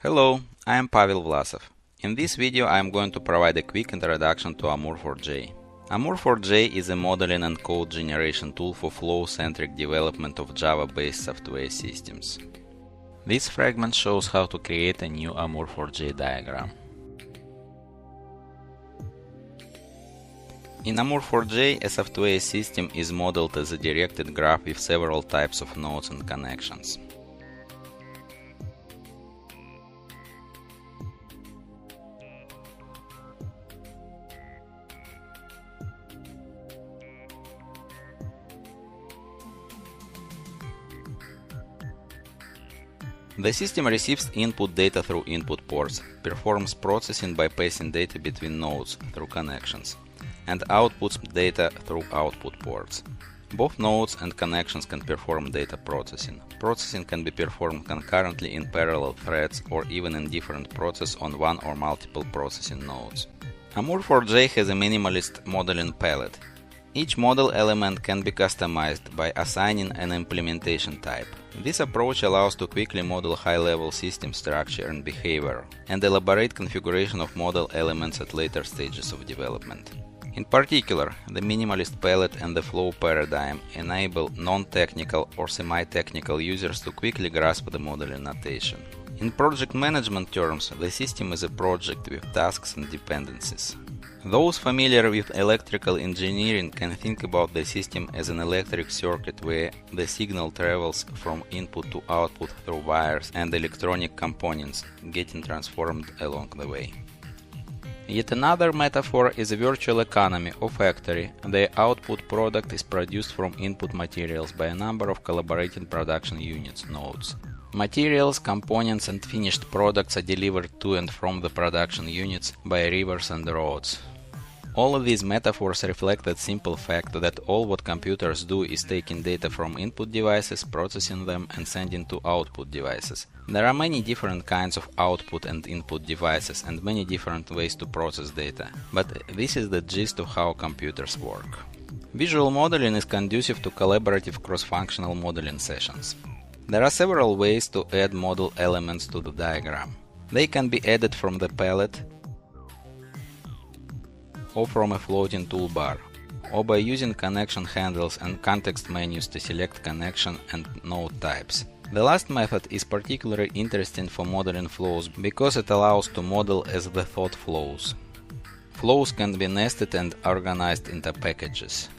Hello, I am Pavel Vlasov. In this video I am going to provide a quick introduction to Amur4j. Amur4j is a modeling and code generation tool for flow-centric development of Java-based software systems. This fragment shows how to create a new Amur4j diagram. In Amur4j, a software system is modeled as a directed graph with several types of nodes and connections. The system receives input data through input ports, performs processing by passing data between nodes through connections, and outputs data through output ports. Both nodes and connections can perform data processing. Processing can be performed concurrently in parallel threads or even in different processes on one or multiple processing nodes. Amur4j has a minimalist modeling palette. Each model element can be customized by assigning an implementation type. This approach allows to quickly model high-level system structure and behavior, and elaborate configuration of model elements at later stages of development. In particular, the minimalist palette and the flow paradigm enable non-technical or semi-technical users to quickly grasp the modeling notation. In project management terms, the system is a project with tasks and dependencies. Those familiar with electrical engineering can think about the system as an electric circuit where the signal travels from input to output through wires and electronic components, getting transformed along the way. Yet another metaphor is a virtual economy or factory. The output product is produced from input materials by a number of collaborating production units, nodes. Materials, components and finished products are delivered to and from the production units by rivers and roads. All of these metaphors reflect that simple fact that all what computers do is taking data from input devices, processing them and sending to output devices. There are many different kinds of output and input devices and many different ways to process data, but this is the gist of how computers work. Visual modeling is conducive to collaborative cross-functional modeling sessions. There are several ways to add model elements to the diagram. They can be added from the palette or from a floating toolbar, or by using connection handles and context menus to select connection and node types. The last method is particularly interesting for modeling flows because it allows to model as the thought flows. Flows can be nested and organized into packages.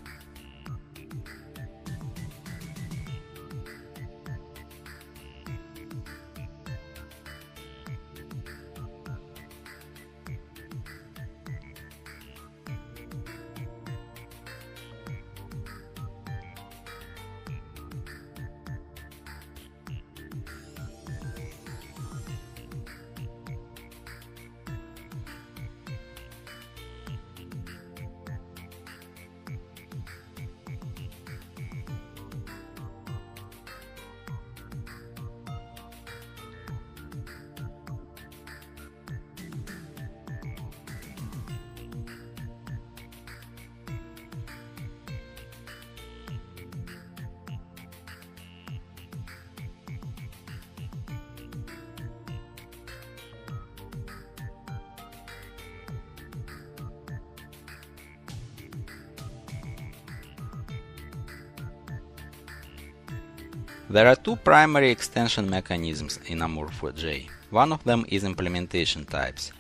There are two primary extension mechanisms in Amur4j. One of them is implementation types.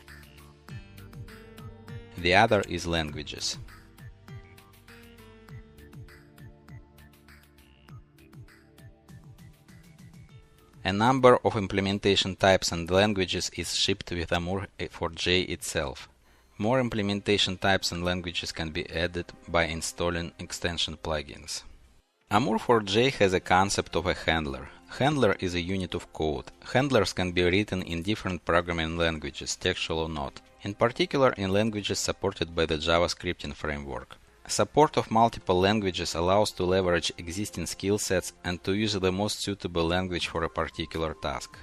The other is languages. A number of implementation types and languages is shipped with Amur4j itself. More implementation types and languages can be added by installing extension plugins. Amur4j has a concept of a handler. Handler is a unit of code. Handlers can be written in different programming languages, textual or not, in particular in languages supported by the JavaScripting framework. Support of multiple languages allows to leverage existing skill sets and to use the most suitable language for a particular task.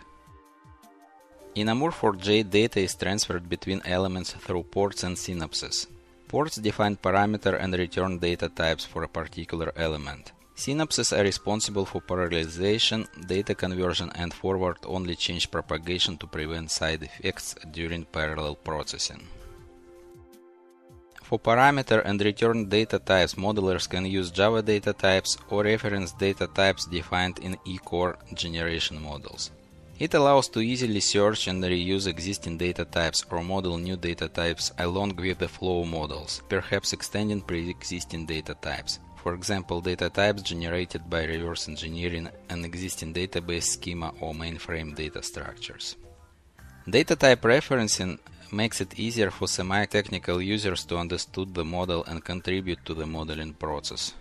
In Amur4j, data is transferred between elements through ports and synapses. Ports define parameter and return data types for a particular element. Synapses are responsible for parallelization, data conversion, and forward-only change propagation to prevent side effects during parallel processing. For parameter and return data types, modelers can use Java data types or reference data types defined in E-core generation models. It allows to easily search and reuse existing data types or model new data types along with the flow models, perhaps extending pre-existing data types. For example, data types generated by reverse engineering an existing database schema or mainframe data structures. Data type referencing makes it easier for semi-technical users to understand the model and contribute to the modeling process.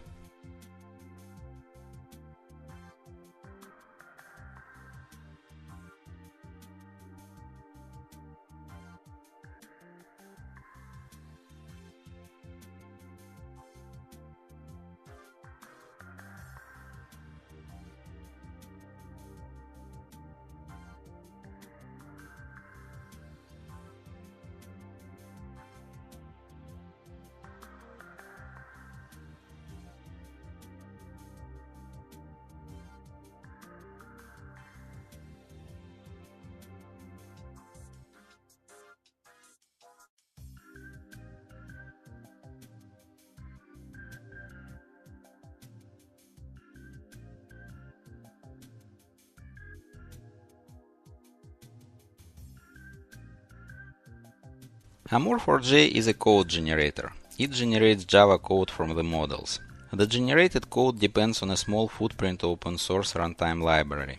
Amur4j is a code generator. It generates Java code from the models. The generated code depends on a small footprint open source runtime library.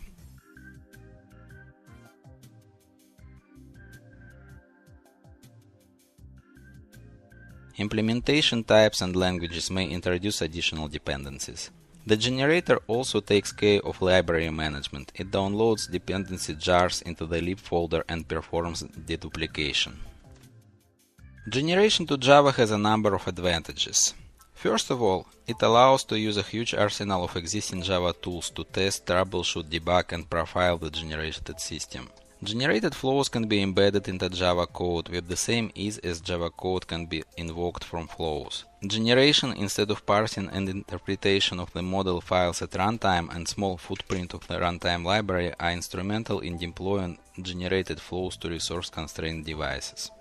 Implementation types and languages may introduce additional dependencies. The generator also takes care of library management. It downloads dependency jars into the lib folder and performs deduplication. Generation to Java has a number of advantages. First of all, it allows to use a huge arsenal of existing Java tools to test, troubleshoot, debug, and profile the generated system. Generated flows can be embedded into Java code with the same ease as Java code can be invoked from flows. Generation instead of parsing and interpretation of the model files at runtime and small footprint of the runtime library are instrumental in deploying generated flows to resource-constrained devices.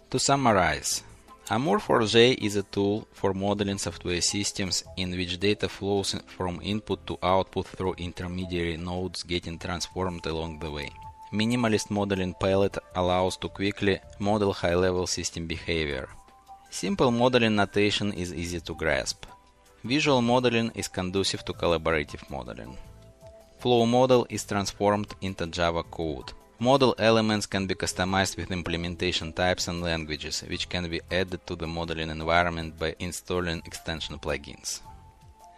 To summarize, Amur4j is a tool for modeling software systems in which data flows from input to output through intermediary nodes getting transformed along the way. Minimalist modeling palette allows to quickly model high-level system behavior. Simple modeling notation is easy to grasp. Visual modeling is conducive to collaborative modeling. Flow model is transformed into Java code. Model elements can be customized with implementation types and languages, which can be added to the modeling environment by installing extension plugins.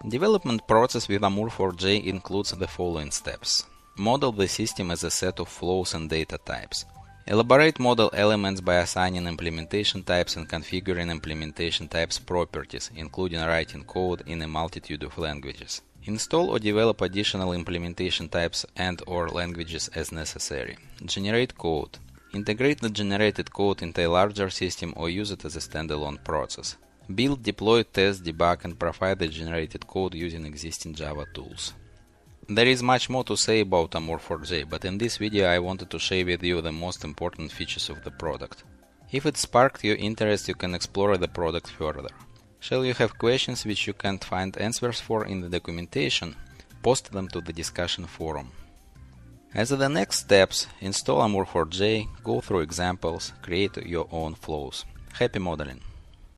Development process with Amur4j includes the following steps. Model the system as a set of flows and data types. Elaborate model elements by assigning implementation types and configuring implementation types properties, including writing code in a multitude of languages. Install or develop additional implementation types and/or languages as necessary. Generate code. Integrate the generated code into a larger system or use it as a standalone process. Build, deploy, test, debug, and profile the generated code using existing Java tools. There is much more to say about Amur4j, but in this video I wanted to share with you the most important features of the product. If it sparked your interest, you can explore the product further. Shall you have questions which you can't find answers for in the documentation? Post them to the discussion forum. As the next steps, install Amur4j, go through examples, create your own flows. Happy modeling!